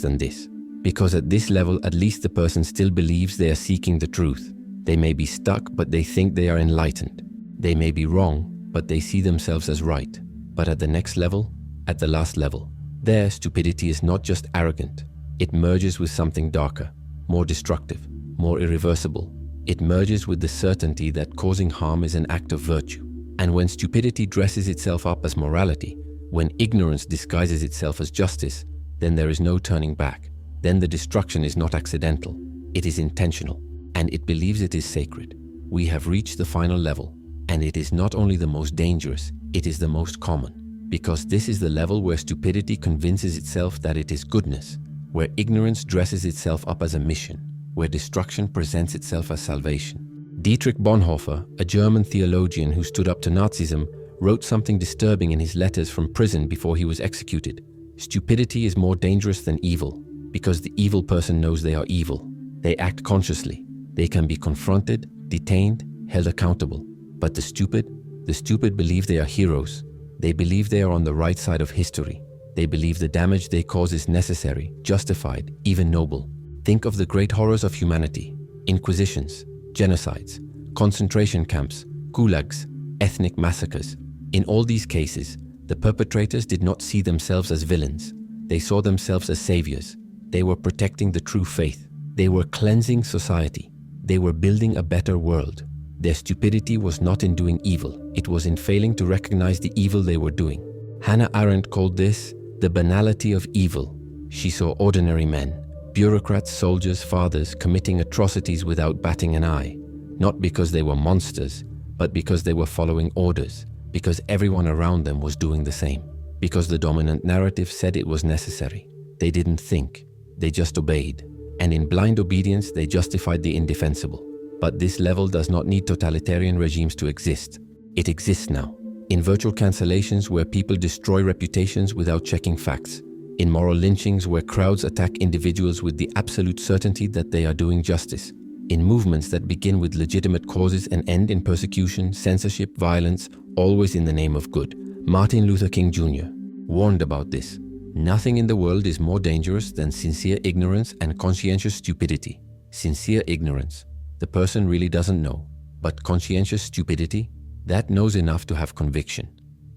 than this. Because at this level, at least the person still believes they are seeking the truth. They may be stuck, but they think they are enlightened. They may be wrong, but they see themselves as right. But at the next level, at the last level, their stupidity is not just arrogant. It merges with something darker, more destructive, more irreversible. It merges with the certainty that causing harm is an act of virtue. And when stupidity dresses itself up as morality, when ignorance disguises itself as justice, then there is no turning back. Then the destruction is not accidental. It is intentional, and it believes it is sacred. We have reached the final level, and it is not only the most dangerous, it is the most common. Because this is the level where stupidity convinces itself that it is goodness, where ignorance dresses itself up as a mission, where destruction presents itself as salvation. Dietrich Bonhoeffer, a German theologian who stood up to Nazism, wrote something disturbing in his letters from prison before he was executed. Stupidity is more dangerous than evil, because the evil person knows they are evil. They act consciously. They can be confronted, detained, held accountable. But the stupid believe they are heroes. They believe they are on the right side of history. They believe the damage they cause is necessary, justified, even noble. Think of the great horrors of humanity: inquisitions, genocides, concentration camps, gulags, ethnic massacres. In all these cases, the perpetrators did not see themselves as villains. They saw themselves as saviors. They were protecting the true faith. They were cleansing society. They were building a better world. Their stupidity was not in doing evil. It was in failing to recognize the evil they were doing. Hannah Arendt called this the banality of evil. She saw ordinary men, bureaucrats, soldiers, fathers, committing atrocities without batting an eye, not because they were monsters, but because they were following orders, because everyone around them was doing the same, because the dominant narrative said it was necessary. They didn't think, they just obeyed, and in blind obedience they justified the indefensible. But this level does not need totalitarian regimes to exist. It exists now, in virtual cancellations where people destroy reputations without checking facts, in moral lynchings where crowds attack individuals with the absolute certainty that they are doing justice, in movements that begin with legitimate causes and end in persecution, censorship, violence, always in the name of good. Martin Luther King Jr. warned about this. Nothing in the world is more dangerous than sincere ignorance and conscientious stupidity. Sincere ignorance. The person really doesn't know. But conscientious stupidity, that knows enough to have conviction.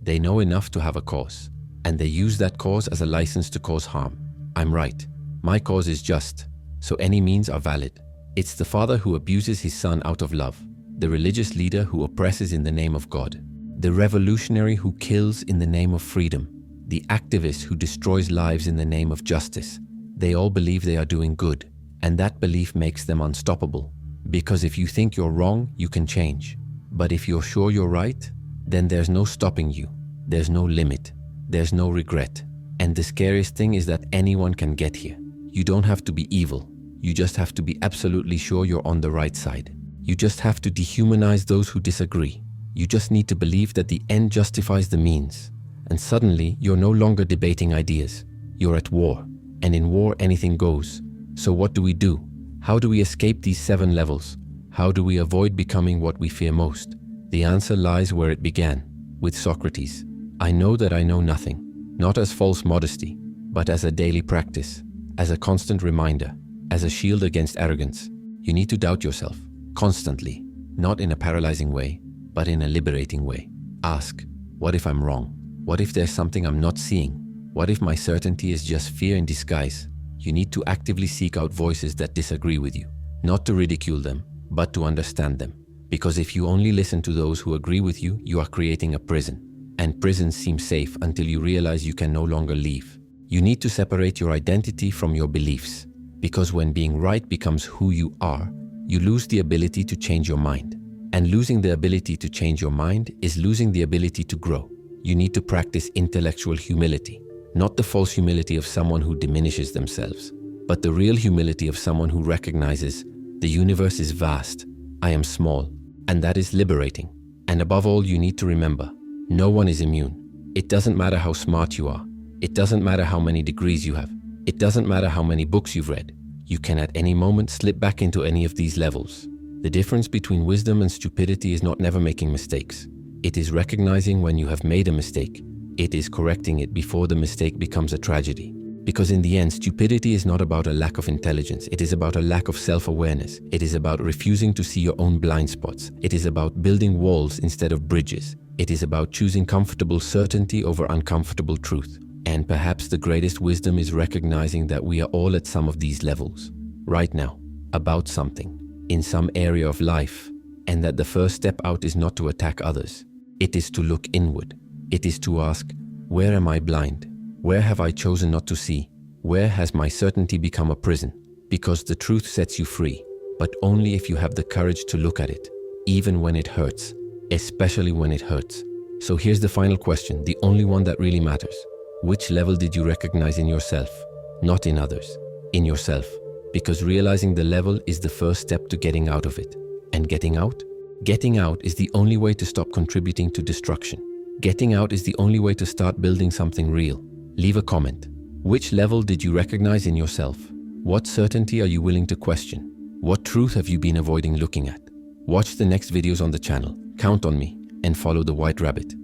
They know enough to have a cause. And they use that cause as a license to cause harm. I'm right. My cause is just. So any means are valid. It's the father who abuses his son out of love. The religious leader who oppresses in the name of God. The revolutionary who kills in the name of freedom. The activist who destroys lives in the name of justice. They all believe they are doing good. And that belief makes them unstoppable. Because if you think you're wrong, you can change. But if you're sure you're right, then there's no stopping you. There's no limit. There's no regret. And the scariest thing is that anyone can get here. You don't have to be evil. You just have to be absolutely sure you're on the right side. You just have to dehumanize those who disagree. You just need to believe that the end justifies the means. And suddenly, you're no longer debating ideas. You're at war. And in war, anything goes. So what do? How do we escape these 7 levels? How do we avoid becoming what we fear most? The answer lies where it began, with Socrates. I know that I know nothing, not as false modesty, but as a daily practice, as a constant reminder, as a shield against arrogance. You need to doubt yourself, constantly, not in a paralyzing way, but in a liberating way. Ask, what if I'm wrong? What if there's something I'm not seeing? What if my certainty is just fear in disguise? You need to actively seek out voices that disagree with you, not to ridicule them, but to understand them. Because if you only listen to those who agree with you, you are creating a prison. And prisons seem safe until you realize you can no longer leave. You need to separate your identity from your beliefs. Because when being right becomes who you are, you lose the ability to change your mind. And losing the ability to change your mind is losing the ability to grow. You need to practice intellectual humility. Not the false humility of someone who diminishes themselves, but the real humility of someone who recognizes the universe is vast, I am small, and that is liberating. And above all, you need to remember, no one is immune. It doesn't matter how smart you are. It doesn't matter how many degrees you have. It doesn't matter how many books you've read. You can at any moment slip back into any of these levels. The difference between wisdom and stupidity is not never making mistakes. It is recognizing when you have made a mistake. It is correcting it before the mistake becomes a tragedy. Because in the end, stupidity is not about a lack of intelligence. It is about a lack of self-awareness. It is about refusing to see your own blind spots. It is about building walls instead of bridges. It is about choosing comfortable certainty over uncomfortable truth. And perhaps the greatest wisdom is recognizing that we are all at some of these levels, right now, about something, in some area of life, and that the first step out is not to attack others. It is to look inward. It is to ask, where am I blind? Where have I chosen not to see? Where has my certainty become a prison? Because the truth sets you free, but only if you have the courage to look at it, even when it hurts, especially when it hurts. So here's the final question, the only one that really matters. Which level did you recognize in yourself? Not in others, in yourself. Because realizing the level is the first step to getting out of it. And getting out? Getting out is the only way to stop contributing to destruction. Getting out is the only way to start building something real. Leave a comment. Which level did you recognize in yourself? What certainty are you willing to question? What truth have you been avoiding looking at? Watch the next videos on the channel, count on me, and follow the White Rabbit.